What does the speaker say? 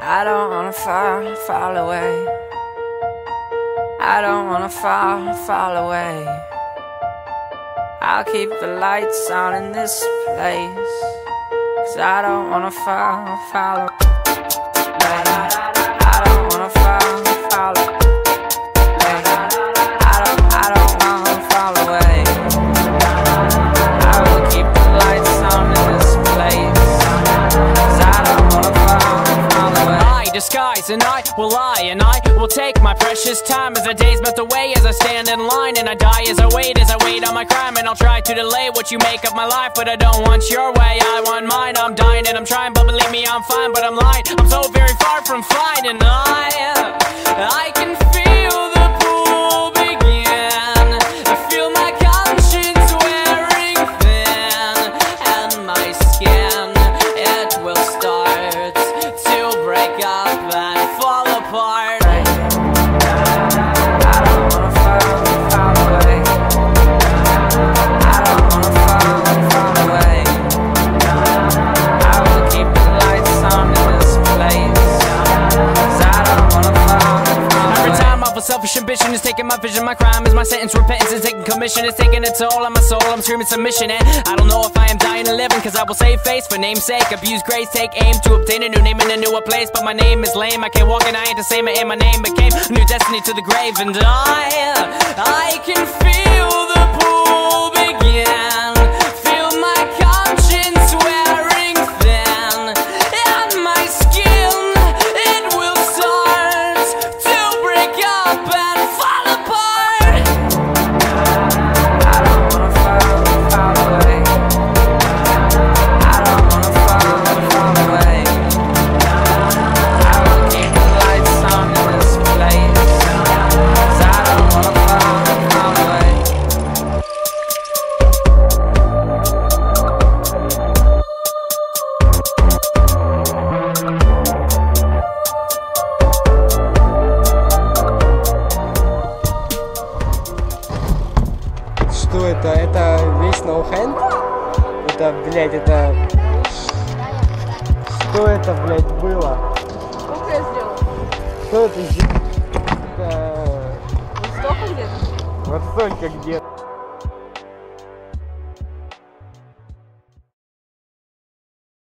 I don't wanna fall, fall away. I don't wanna fall, fall away. I'll keep the lights on in this place, 'cause I don't wanna fall, fall away. I don't wanna fall, fall away. I don't wanna fall away. I will keep the lights on in this place, 'cause I don't wanna fall away. I disguise and I will lie, and I will take my precious time as the days melt away, as I stand in line and I die as I wait on my crime. And I'll try to delay what you make of my life, but I don't want your way, I want mine. I'm dying and I'm trying, but believe me I'm fine, but I'm lying. I'm so very far from fine, and I can feel the pool begin. I feel my conscience wearing thin, and my skin, it will start to break up and fall apart. Selfish ambition is taking my vision. My crime is my sentence. Repentance is taking commission. It's taking its toll on my soul. I'm screaming submission, and I don't know if I am dying or living, 'cause I will save face for name's sake. Abuse grace, take aim to obtain a new name in a newer place. But my name is lame. I can't walk and I ain't the same, and my name became a new destiny to the grave. And I can feel the pool begin. Feel my conscience wearing thin, and my skin, it will start to break up and fall apart. I don't wanna fall, fall away. I don't wanna fall, fall away. I will keep the lights on in this place, 'cause I don't wanna fall, fall away. Что это? Это весь ноу-хенд? Это, блядь, это... Что это, блядь, было? Сколько я сделала? Что это? Это... Вот столько где-то? Вот столько где-то.